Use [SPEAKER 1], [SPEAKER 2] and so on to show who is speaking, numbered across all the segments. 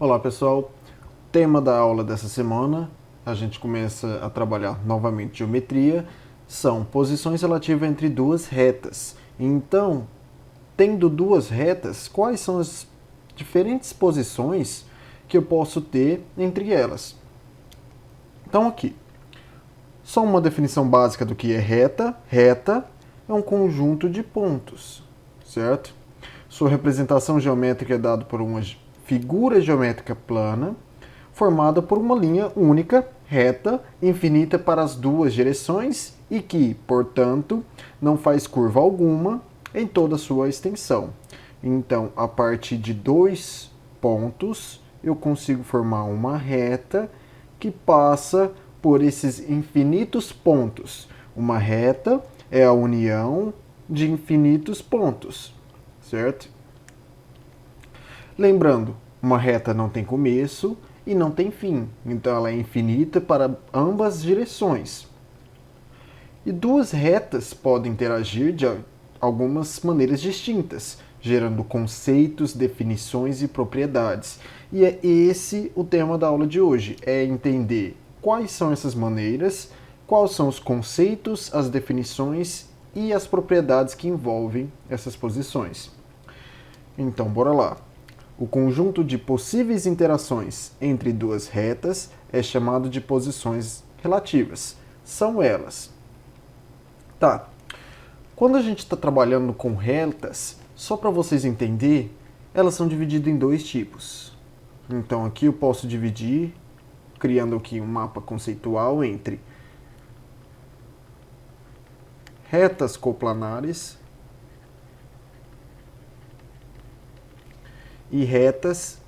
[SPEAKER 1] Olá pessoal, tema da aula dessa semana, a gente começa a trabalhar novamente geometria, são posições relativas entre duas retas. Então, tendo duas retas, quais são as diferentes posições que eu posso ter entre elas? Então aqui, só uma definição básica do que é reta. Reta é um conjunto de pontos, certo? Sua representação geométrica é dada por uma figura geométrica plana, formada por uma linha única, reta, infinita para as duas direções e que, portanto, não faz curva alguma em toda a sua extensão. Então, a partir de dois pontos, eu consigo formar uma reta que passa por esses infinitos pontos. Uma reta é a união de infinitos pontos, certo? Lembrando, uma reta não tem começo e não tem fim, então ela é infinita para ambas direções. E duas retas podem interagir de algumas maneiras distintas, gerando conceitos, definições e propriedades. E é esse o tema da aula de hoje, é entender quais são essas maneiras, quais são os conceitos, as definições e as propriedades que envolvem essas posições. Então, bora lá. O conjunto de possíveis interações entre duas retas é chamado de posições relativas. São elas. Tá. Quando a gente está trabalhando com retas, só para vocês entenderem, elas são divididas em dois tipos. Então aqui eu posso dividir, criando aqui um mapa conceitual entre retas coplanares e retas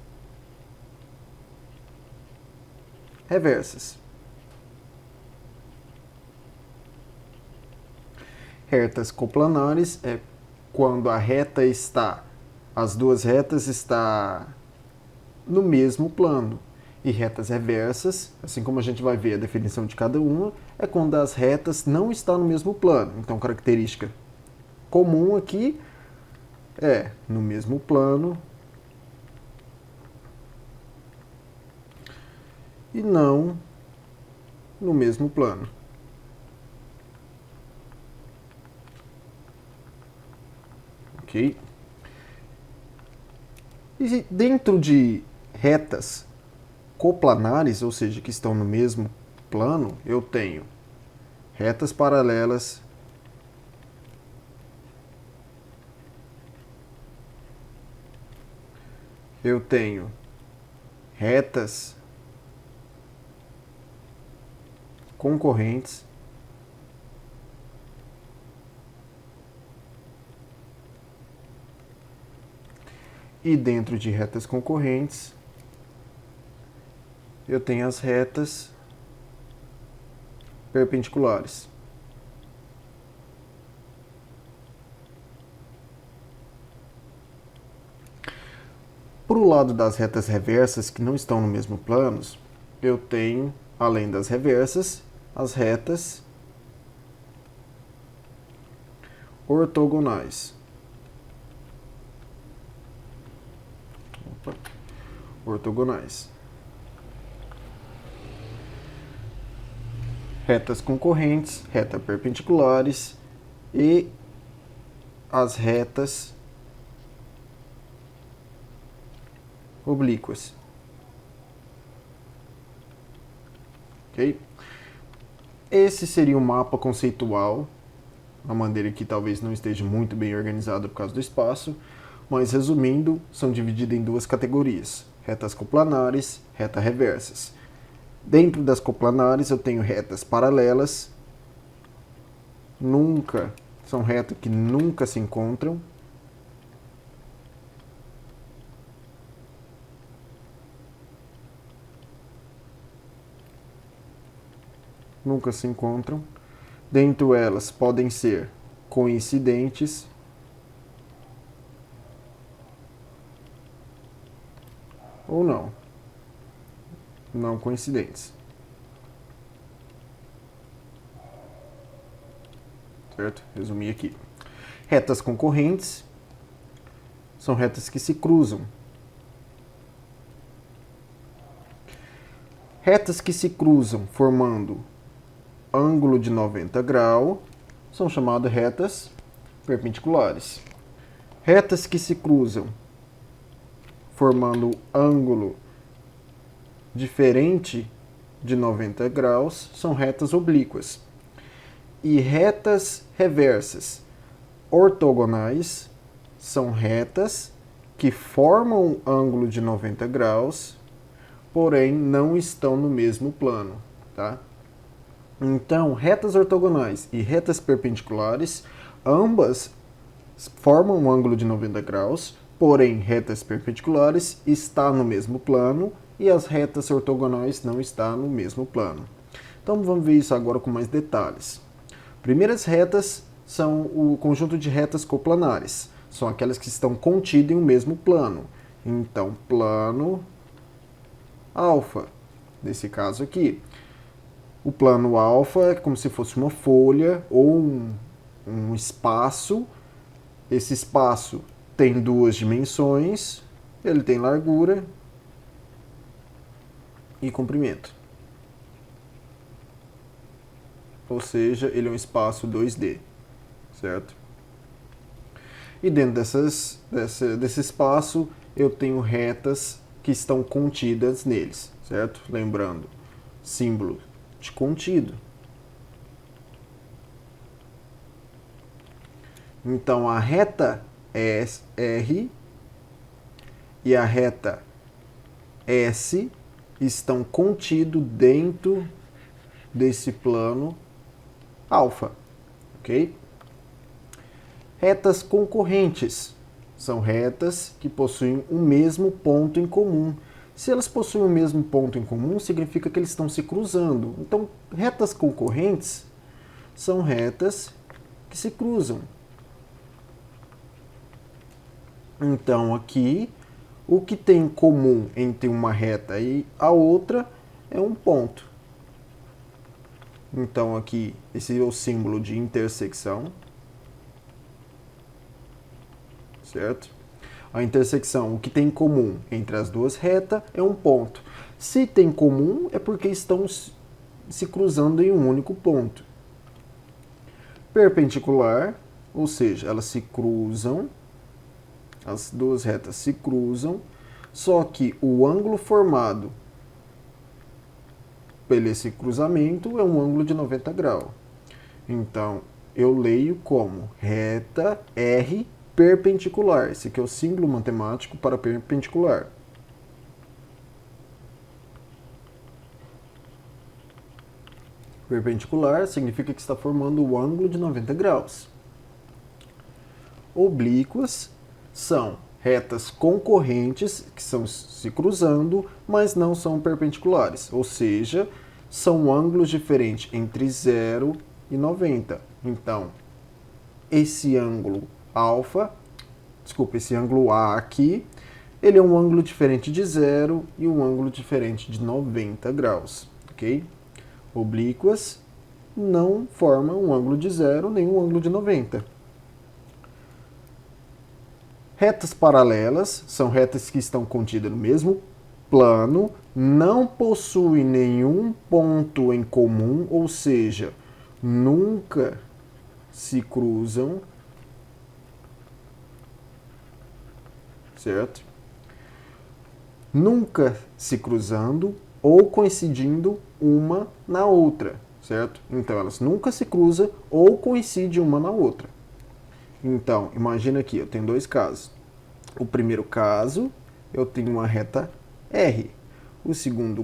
[SPEAKER 1] reversas. Retas coplanares é quando a reta está, as duas retas estão no mesmo plano. E retas reversas, assim como a gente vai ver a definição de cada uma, é quando as retas não estão no mesmo plano. Então, característica comum aqui é no mesmo plano e não no mesmo plano. Ok? E dentro de retas coplanares, ou seja, que estão no mesmo plano, eu tenho retas paralelas, eu tenho retas concorrentes, e dentro de retas concorrentes eu tenho as retas perpendiculares. Para o lado das retas reversas que não estão no mesmo plano, eu tenho, além das reversas, as retas ortogonais. Ortogonais. Retas concorrentes, retas perpendiculares e as retas oblíquas. Ok? Esse seria o mapa conceitual, uma maneira que talvez não esteja muito bem organizada por causa do espaço, mas resumindo, são divididas em duas categorias: retas coplanares, retas reversas. Dentro das coplanares eu tenho retas paralelas, são retas que nunca se encontram. Nunca se encontram. Dentro elas podem ser coincidentes ou não coincidentes. Certo? Resumi aqui. Retas concorrentes são retas que se cruzam. Retas que se cruzam formando ângulo de 90 graus são chamadas retas perpendiculares. Retas que se cruzam formando ângulo diferente de 90 graus são retas oblíquas. E retas reversas ortogonais são retas que formam ângulo de 90 graus, porém não estão no mesmo plano, tá? Então, retas ortogonais e retas perpendiculares, ambas formam um ângulo de 90 graus, porém retas perpendiculares estão no mesmo plano e as retas ortogonais não estão no mesmo plano. Então vamos ver isso agora com mais detalhes. Primeiras retas são o conjunto de retas coplanares. São aquelas que estão contidas em um mesmo plano. Então, plano alfa, nesse caso aqui. O plano alfa é como se fosse uma folha ou um espaço. Esse espaço tem duas dimensões, ele tem largura e comprimento. Ou seja, ele é um espaço 2D, certo? E dentro desse espaço eu tenho retas que estão contidas neles, certo? Lembrando, símbolo de contido. Então a reta R e a reta S estão contidos dentro desse plano alfa, ok? Retas concorrentes são retas que possuem o mesmo ponto em comum. Se elas possuem o mesmo ponto em comum, significa que eles estão se cruzando. Então, retas concorrentes são retas que se cruzam. Então, aqui, o que tem em comum entre uma reta e a outra é um ponto. Então, aqui, esse é o símbolo de intersecção, certo? A intersecção, o que tem em comum entre as duas retas é um ponto. Se tem comum, é porque estão se cruzando em um único ponto. Perpendicular, ou seja, elas se cruzam, as duas retas se cruzam, só que o ângulo formado pelo esse cruzamento é um ângulo de 90 graus. Então, eu leio como reta R perpendicular. Esse aqui é o símbolo matemático para perpendicular. Perpendicular significa que está formando o ângulo de 90 graus. Oblíquas são retas concorrentes que estão se cruzando, mas não são perpendiculares, ou seja, são ângulos diferentes entre 0 e 90. Então, esse ângulo esse ângulo A aqui, ele é um ângulo diferente de 0 e um ângulo diferente de 90 graus, ok? Oblíquas não formam um ângulo de 0 nem um ângulo de 90. Retas paralelas são retas que estão contidas no mesmo plano, não possuem nenhum ponto em comum, ou seja, nunca se cruzam, certo? Nunca se cruzando ou coincidindo uma na outra, certo? Então elas nunca se cruzam ou coincidem uma na outra. Então, imagina aqui, eu tenho dois casos. O primeiro caso, eu tenho uma reta R. O segundo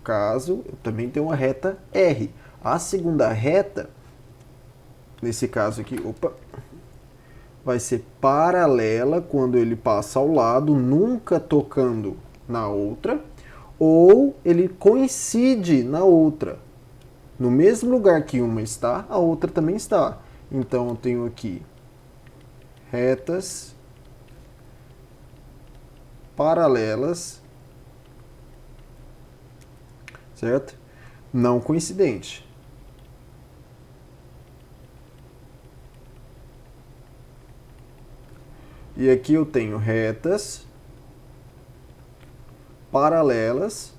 [SPEAKER 1] caso, eu também tenho uma reta R. A segunda reta, nesse caso aqui, vai ser paralela quando ele passa ao lado, nunca tocando na outra, ou ele coincide na outra. No mesmo lugar que uma está, a outra também está. Então, eu tenho aqui retas paralelas, certo? Não coincidente. E aqui eu tenho retas paralelas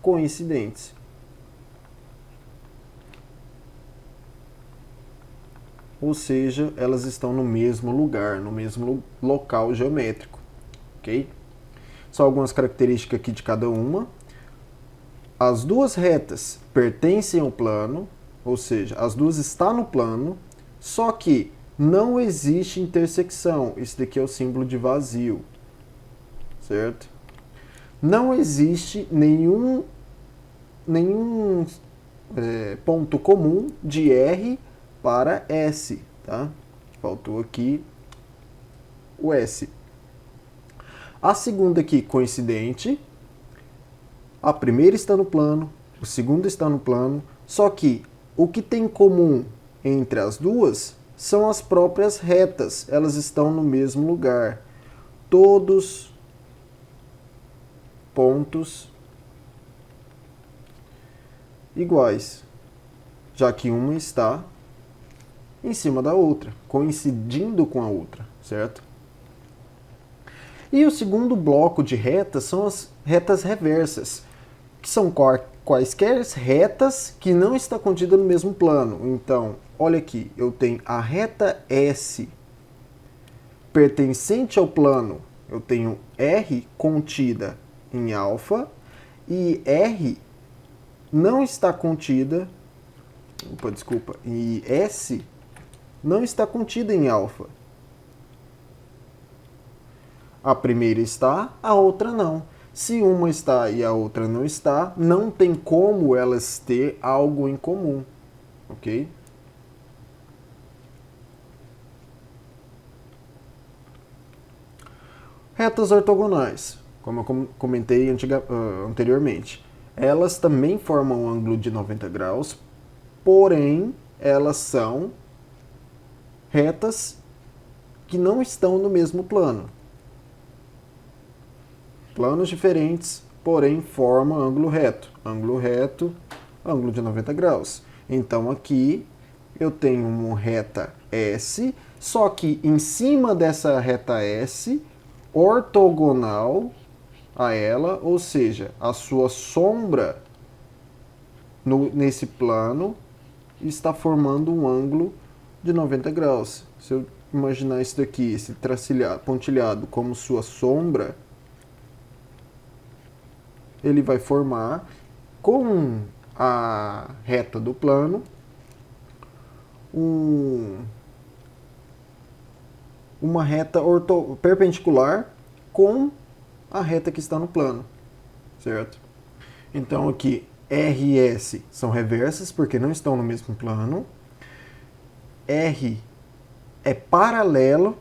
[SPEAKER 1] coincidentes. Ou seja, elas estão no mesmo lugar, no mesmo local geométrico, ok? Só algumas características aqui de cada uma. As duas retas pertencem ao plano, ou seja, as duas estão no plano, só que não existe intersecção. Esse daqui é o símbolo de vazio, certo? Não existe nenhum ponto comum de R para S, tá? Faltou aqui o S. A segunda aqui, coincidente. A primeira está no plano, o segundo está no plano, só que o que tem em comum entre as duas são as próprias retas, elas estão no mesmo lugar. Todos pontos iguais, já que uma está em cima da outra, coincidindo com a outra, certo? E o segundo bloco de retas são as retas reversas, que são quaisquer retas que não está contida no mesmo plano. Então, olha aqui, eu tenho a reta S pertencente ao plano, eu tenho R contida em alfa e R não está contida, e S não está contida em alfa. A primeira está, a outra não. Se uma está e a outra não está, não tem como elas ter algo em comum, ok? Retas ortogonais, como eu comentei anteriormente, elas também formam um ângulo de 90 graus, porém elas são retas que não estão no mesmo plano. Planos diferentes, porém formam ângulo reto. Ângulo reto, ângulo de 90 graus. Então aqui eu tenho uma reta S, só que em cima dessa reta S, ortogonal a ela, ou seja, a sua sombra nesse plano está formando um ângulo de 90 graus. Se eu imaginar isso daqui, esse pontilhado como sua sombra, ele vai formar com a reta do plano uma reta perpendicular com a reta que está no plano, certo? Então aqui R e S são reversas porque não estão no mesmo plano. R é paralelo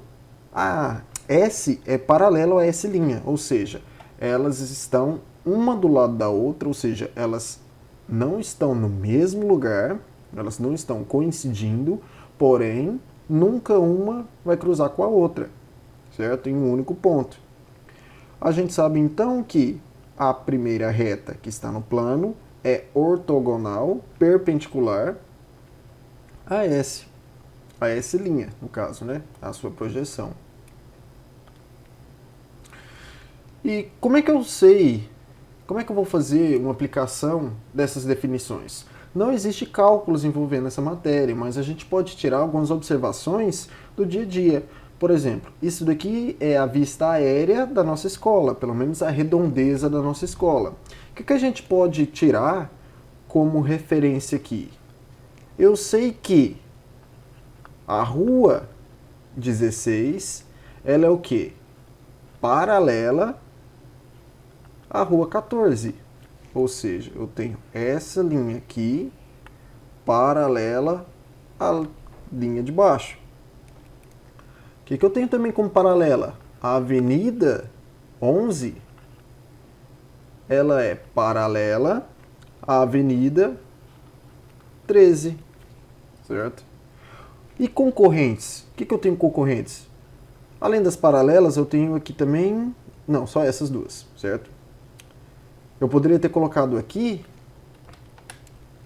[SPEAKER 1] a S é paralelo a S', ou seja, elas estão uma do lado da outra, ou seja, elas não estão no mesmo lugar, elas não estão coincidindo, porém, nunca uma vai cruzar com a outra, certo? Em um único ponto. A gente sabe então que a primeira reta que está no plano é ortogonal, perpendicular a S. A S', no caso, né? A sua projeção. E como é que eu sei? Como é que eu vou fazer uma aplicação dessas definições? Não existe cálculos envolvendo essa matéria, mas a gente pode tirar algumas observações do dia a dia. Por exemplo, isso daqui é a vista aérea da nossa escola, pelo menos a redondeza da nossa escola. O que a gente pode tirar como referência aqui? Eu sei que a rua 16, ela é o quê? Paralela à rua 14. Ou seja, eu tenho essa linha aqui paralela à linha de baixo. O que eu tenho também como paralela? A Avenida 11, ela é paralela à Avenida 13, certo? E concorrentes? O que eu tenho concorrentes? Além das paralelas, eu tenho aqui também... Não, só essas duas, certo? Eu poderia ter colocado aqui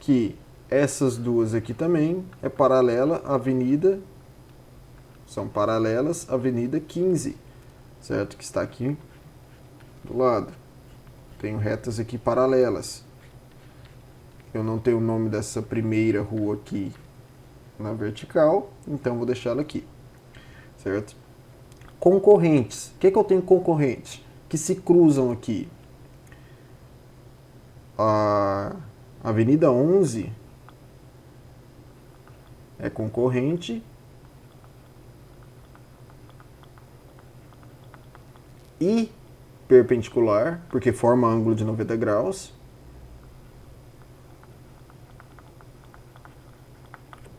[SPEAKER 1] que essas duas aqui também é paralela à Avenida... São paralelas à Avenida 15, certo? Que está aqui do lado. Tenho retas aqui paralelas. eu não tenho o nome dessa primeira rua aqui na vertical, então vou deixar ela aqui, certo? Concorrentes. O que eu tenho concorrentes? Que se cruzam aqui. A Avenida 11 é concorrente e perpendicular, porque forma ângulo de 90 graus.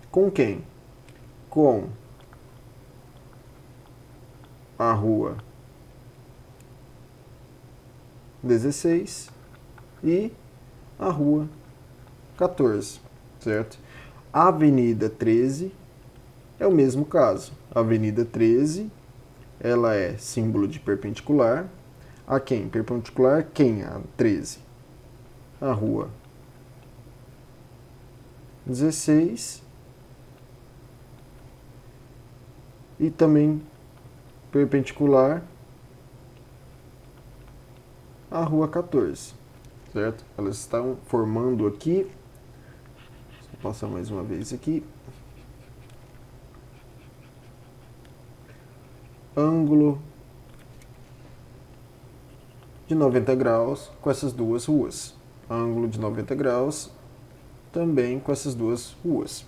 [SPEAKER 1] Com quem? Com a rua 16 e a rua 14, certo? A Avenida 13 é o mesmo caso. A Avenida 13, ela é símbolo de perpendicular. A quem? Perpendicular quem? A 13. A rua 16 e também perpendicular à rua 14, certo? Elas estão formando aqui, vou passar mais uma vez aqui, ângulo de 90 graus com essas duas ruas. Ângulo de 90 graus também com essas duas ruas.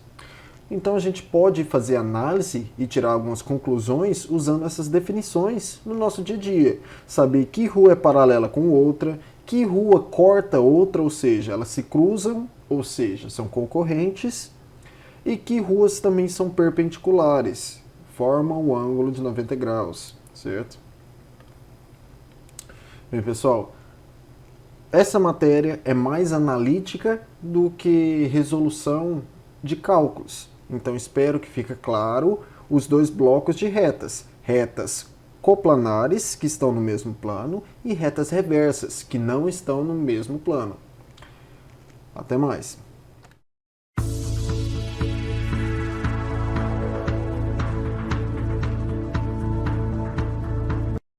[SPEAKER 1] Então a gente pode fazer análise e tirar algumas conclusões usando essas definições no nosso dia a dia. Saber que rua é paralela com outra, que rua corta outra, ou seja, elas se cruzam, ou seja, são concorrentes, e que ruas também são perpendiculares, formam o ângulo de 90 graus, certo? Bem, pessoal, essa matéria é mais analítica do que resolução de cálculos. Então espero que fique claro os dois blocos de retas. Retas coplanares, que estão no mesmo plano, e retas reversas, que não estão no mesmo plano. Até mais!